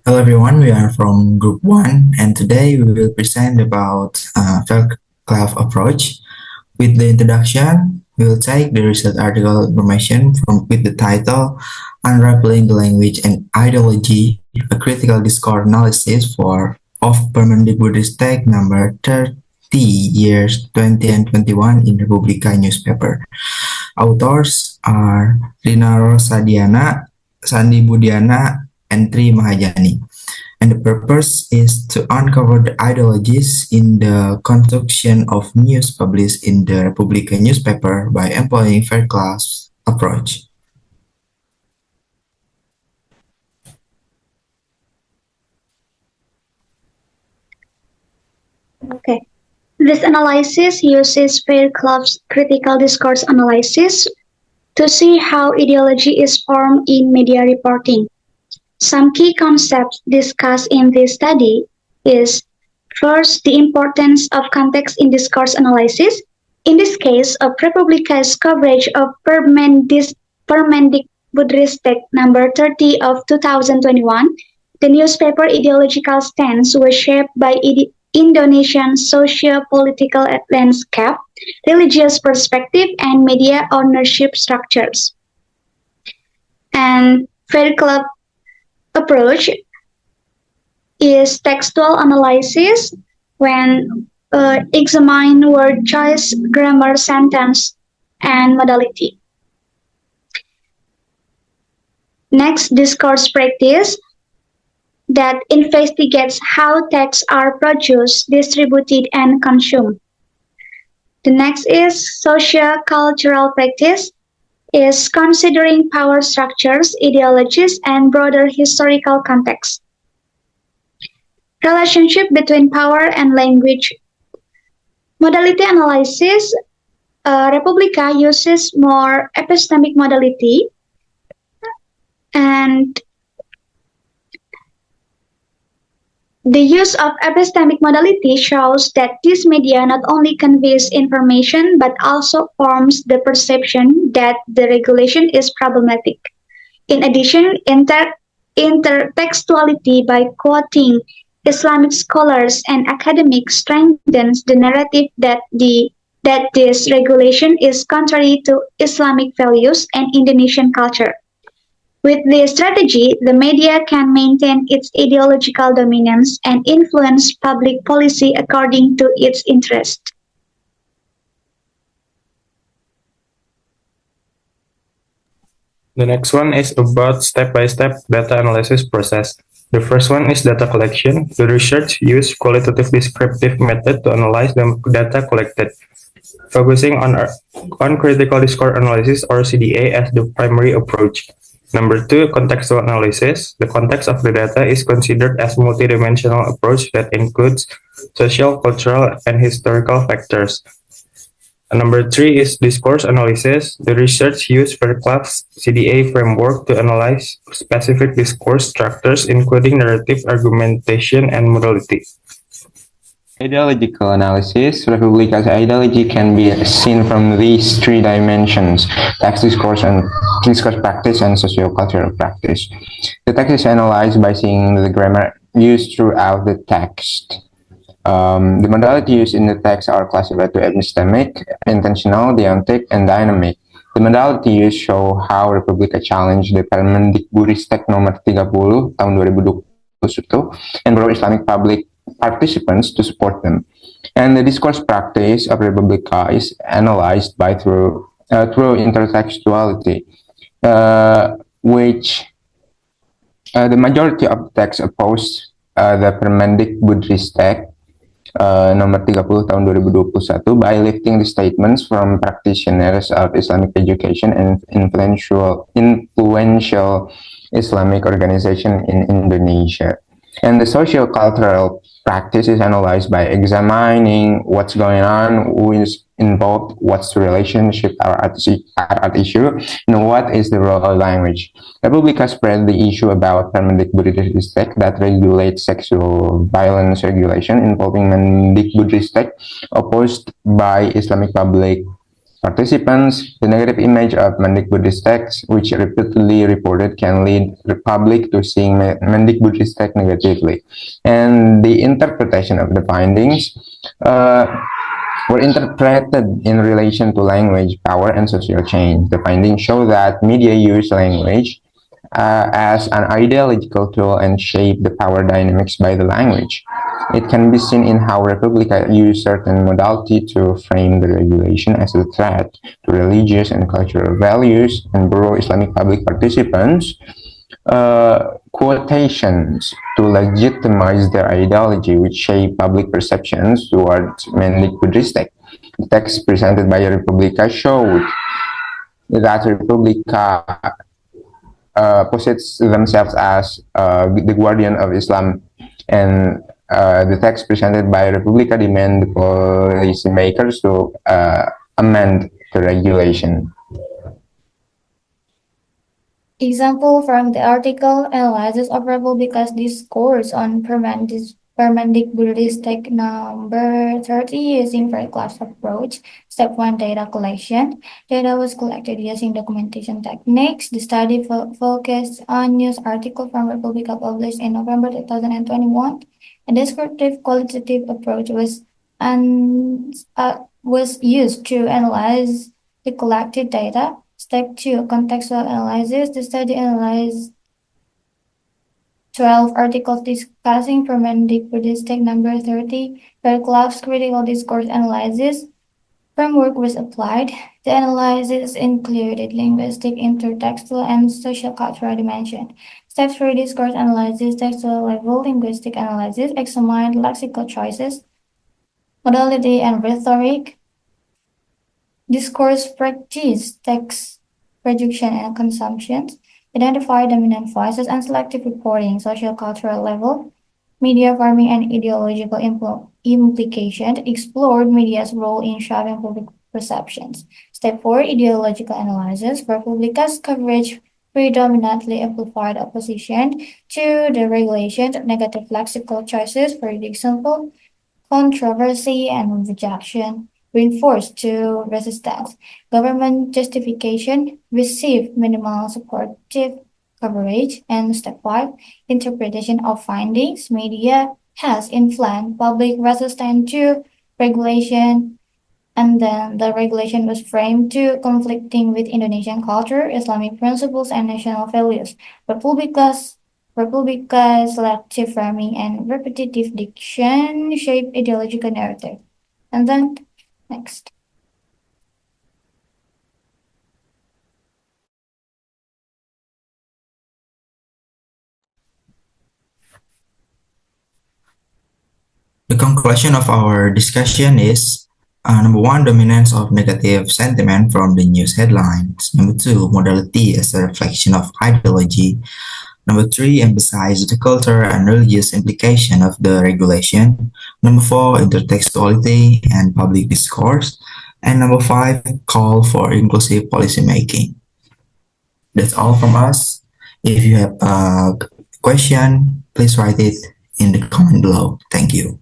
Hello everyone, we are from Group 1 and today we will present about Fairclough approach. With the introduction, we will take the research article information from with the title Unraveling the Language and Ideology, a critical discourse analysis for of Permanent Buddhist text number 30 years 20 and 21 in Republika newspaper. Authors are Rina Rosadiana, Sandi Budiana, and Tri Mahajani. And the purpose is to uncover the ideologies in the construction of news published in the Republika newspaper by employing Fairclough's approach. Okay. This analysis uses Fairclough's critical discourse analysis to see how ideology is formed in media reporting. Some key concepts discussed in this study is first, the importance of context in discourse analysis. In this case, of Republica's coverage of Permendikbudristek number 30 of 2021, the newspaper ideological stance was shaped by Indonesian socio-political landscape, religious perspective, and media ownership structures. And Fairclough approach is textual analysis when examine word choice, grammar, sentence, and modality. Next, discourse practice that investigates how texts are produced, distributed, and consumed. The next is socio-cultural practice, is considering power structures, ideologies, and broader historical context. Relationship between power and language. Modality analysis, Republika uses more epistemic modality, and the use of epistemic modality shows that this media not only conveys information but also forms the perception that the regulation is problematic. In addition, intertextuality by quoting Islamic scholars and academics strengthens the narrative that this regulation is contrary to Islamic values and Indonesian culture. With this strategy, the media can maintain its ideological dominance and influence public policy according to its interest. The next one is about step-by-step data analysis process. The first one is data collection. The research used qualitative descriptive method to analyze the data collected, focusing on critical discourse analysis or CDA as the primary approach. Number two, contextual analysis. The context of the data is considered as multidimensional approach that includes social, cultural, and historical factors. Number three is discourse analysis. The research used Fairclough's CDA framework to analyze specific discourse structures, including narrative, argumentation, and modality. Ideological analysis. Republika's ideology can be seen from these three dimensions: text discourse and discourse practice and sociocultural practice. The text is analyzed by seeing the grammar used throughout the text. The modality used in the text are classified to epistemic, intentional, deontic, and dynamic. The modality used show how Republika challenged the Permendikbudristek nomor 30 tahun 2021 and brought Islamic public participants to support them. And the discourse practice of Republika is analyzed by through intertextuality, which the majority of the text oppose the Permendikbudristek nomor 30 tahun 2021 by lifting the statements from practitioners of Islamic education and influential Islamic organization in Indonesia. And the socio-cultural practice is analyzed by examining what's going on, who is involved, what's the relationship are at issue, and what is the role of language. Republika spread the issue about Permendikbudristek that regulates sexual violence regulation involving Mendikbudristek opposed by Islamic public participants. The negative image of Buddhist texts, which repeatedly reported, can lead the public to seeing Buddhist text negatively. And the interpretation of the findings were interpreted in relation to language, power, and social change. The findings show that media use language as an ideological tool and shape the power dynamics by the language. It can be seen in how Republica use certain modality to frame the regulation as a threat to religious and cultural values, and borrow Islamic public participants quotations to legitimize their ideology, which shape public perceptions towards mainly Buddhistic. The text presented by Republica showed that Republica posits themselves as the guardian of Islam, and the text presented by Republica demand the policymakers to amend the regulation. Example from the article: analysis of Republica's discourse on Buddhist number 30 using Fairclough approach. Step 1, data collection. Data was collected using documentation techniques. The study focused on news article from Republica published in November 2021. A descriptive qualitative approach was used to analyze the collected data. Step 2, contextual analysis. The study analyzed 12 articles discussing Buddhist number 30. Fairclough's critical discourse analysis framework was applied. The analysis included linguistic, intertextual, and social cultural dimension. Step 3, discourse analysis, textual level linguistic analysis, examined lexical choices, modality, and rhetoric. Discourse practice, text production and consumption, identify dominant voices and selective reporting, social cultural level, media farming and ideological implications, explored media's role in shaping public perceptions. Step 4, ideological analysis. Republica's coverage predominantly amplified opposition to the regulation, negative lexical choices, for example, controversy and rejection, reinforced to resistance. Government justification received minimal supportive coverage. And step 5, interpretation of findings. Media has influenced public resistance to regulation, and then the regulation was framed to conflicting with Indonesian culture, Islamic principles, and national values. Republica's selective framing and repetitive diction shape ideological narrative. And then next. The conclusion of our discussion is number 1, dominance of negative sentiment from the news headlines. Number 2, modality as a reflection of ideology. Number 3, emphasize the cultural and religious implication of the regulation. Number 4, intertextuality and public discourse. And number 5, call for inclusive policymaking. That's all from us. If you have a question, please write it in the comment below. Thank you.